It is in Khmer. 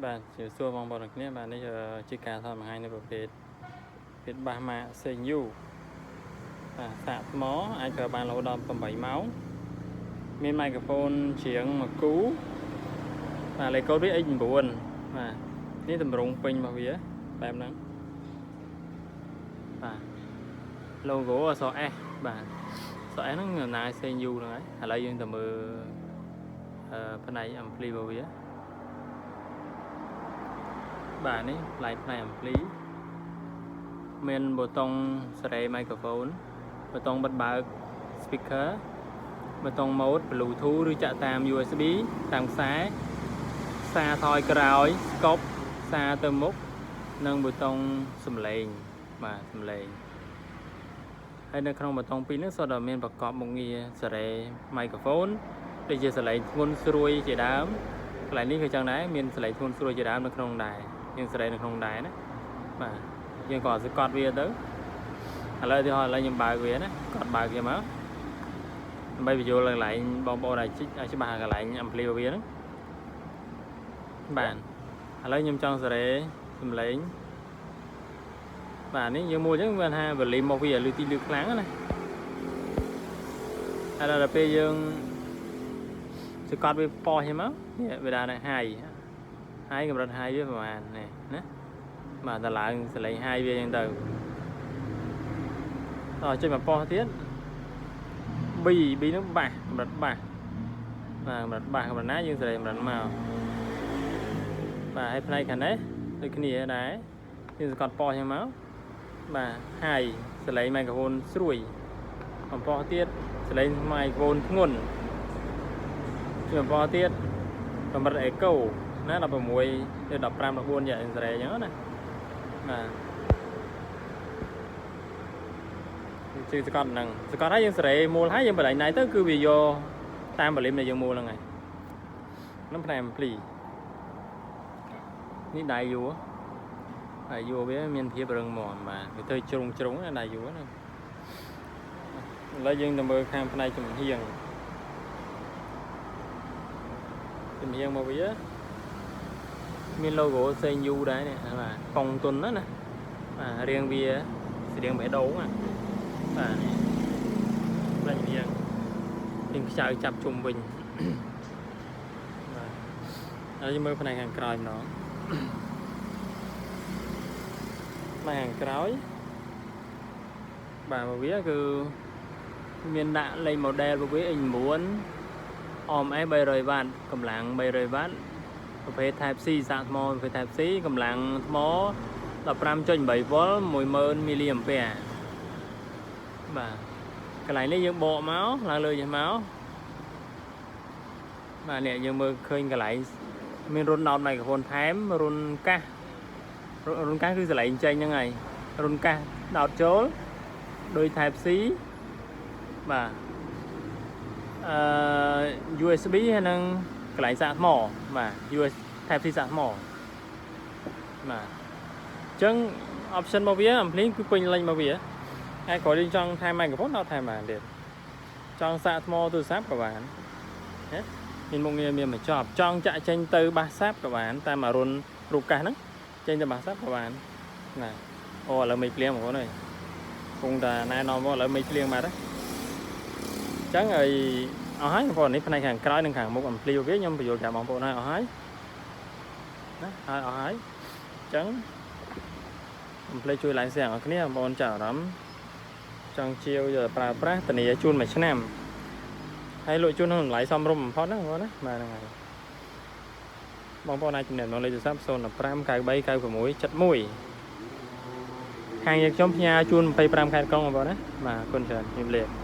bạn chỉ xua vòng bọt này bạn đây giờ chỉ cả thôi mà hai này Việt ba mạ xây nhu sạc mó ai cờ bạn lâu đầm tầm 7 máu miền microphone chiếng mà cú và lấy code với anh buồn mà ní tầm rung pin vào vía bạn nắng logo ở số E bạn số E nó người này xây nhu rồi hay là dương tầm phần này ampli vào vía bạn ấy lại này ampli men bột tông spray microphone bột tông bật bạc speaker bột tông mode bluetooth ឬចាក់តាម USB តាមខ្សែសារថយក្រោយ scope សារទៅមុខនិងប៊ូតុងសំឡេងបាទសំឡេងហើយនៅក្នុងប៊ូតុងពីរនេះសុទ្ធតែមានប្រកបមុខងារសារ៉េ microphone ដូចជាសំឡេងធ្ងន់ស្រួយជាដើមកន្លែងនេះគឺចឹងដែរមានសំឡេងធ្ងន់ស្រួយជាដើមនៅក្នុងដែរយើងសារ៉េនៅក្នុងដែរណាបាទយើងក៏ស្កត់វាទៅឥឡូវទីហើយឥឡូវខ្ញុំបើកវាណាកត់បើកវាមកដើម្បីបញ្យល់កន្លែងបងប្អូនឲ្យច្បាស់កន្លែង ampli វាហ្នឹងបាទឥឡូវខ្ញុំចង់សារ៉េសំឡេងបាទនេះយើងមួយអញ្ចឹងវាថា volume មកវាលឺទីលឺខ្លាំងណាហើយដល់ពេលយើងស្កត់វាប៉ោះហ្នឹងមកនេះវាដាក់ high កម្រិត high វាប្រហែលនេះណាបាទដល់ឡើងសលេង high វាអញ្ចឹងទៅដល់ចុចមកប៉ោះទៀត B ហ្នឹងបាសកម្រិតបាសបាទកម្រិតបាសកម្រិតណាយើងសលេងកម្រិតមកបាទហើយផ្នែកខាងនេះដូចគ្នាដែរយើងសកត់ប៉ោះអញ្ចឹងមកបាទ high សលេង microphone ស្រួយបំប៉ោះទៀតសលេង microphone ធ្ងន់បំប៉ោះទៀតកម្រិត echo ណា16 15 14យ៉ាងសរេអញ្ចឹងណាបាទជឿសកត់ហ្នឹងសកត់ហើយយើងសរេមូលហើយយើងបលែងណៃទៅគឺវាយកតាមបលីមដែលយើងមូលហ្នឹងហើយហ្នឹងផ្នែក ampli នេះដៃយួរហើយយួរវាមានភាពរឹងមាំបាទវាទៅជ្រុងណាដៃយួរហ្នឹងឥឡូវយើងទៅមើលខាងផ្នែកចំហៀងមកវាមាន logo សេញយូដែរនេះបាទកុងទុនណាបាទរៀងវាស្រៀងបេះដូងណាបាទនេះផ្នែករៀងខ្ចៅចាប់ជុំវិញបាទហើយយើងមើលផ្នែកខាងក្រោយម្ដងផ្នែកខាងក្រោយបាទវាគឺមានដាក់លេខ model របស់វា X9 OMS 300W កម្លាំង 300W ប្រភេទ Type C សាកថ្មប្រភេទ Type C កម្លាំងថ្ម 15.8V 10000 mA បាទកន្លែងនេះយើងបកមកឡើងលើចេះមកបាទនេះយើងមើលឃើញកន្លែងមានរុនដោត microphone ថែមរុនកាសគឺសលេងចេញហ្នឹងហើយរុនកាសដោតចូលដោយ Type C បាទUSB ហើយនឹងកន្លែងសាកថ្មបាទ USB Type C សាកថ្មបាទអញ្ចឹង option របស់វា ampli គឺពេញលេញមកវាហើយក៏យើងចង់ថែម microphone ដល់ថែមបានទៀតចង់សាកថ្មទូរស័ព្ទក៏បានណាមានមុខងារមានបញ្ចប់ចង់ចាក់ចេញទៅបាសសាប់ក៏បានតាមអារុនរូបកាសហ្នឹងចេញទៅបាសសាប់ក៏បានណាអូឥឡូវមេឃភ្លៀងបងប្អូនអើយគង់តែណែនាំមកឥឡូវមេឃភ្លៀងមកដែរអញ្ចឹងហើយអស់ហើយបងប្អូននេះផ្នែកខាងក្រោយនិងខាងមុខ ampli វាខ្ញុំបញ្យល់ប្រាប់បងប្អូនហើយអស់ហើយណាហើយអស់ហើយអញ្ចឹង ampli ជួយ like share ឲ្យគ្នាបងប្អូនចាប់អារម្មណ៍ចង់ជាវយកប្រើប្រាស់ធានាជូនមួយឆ្នាំហើយលក់ជូនក្នុងតម្លៃសមរម្យបំផុតណាបងប្អូនណាបាទហ្នឹងហើយបងប្អូនអាចចំណេញមកលេខទូរស័ព្ទ 015 93 96 71 ខាងយើងខ្ញុំផ្ញើជូន 25 ខែក្រុងបងប្អូនណាបាទអរគុណច្រើនជំរាបលា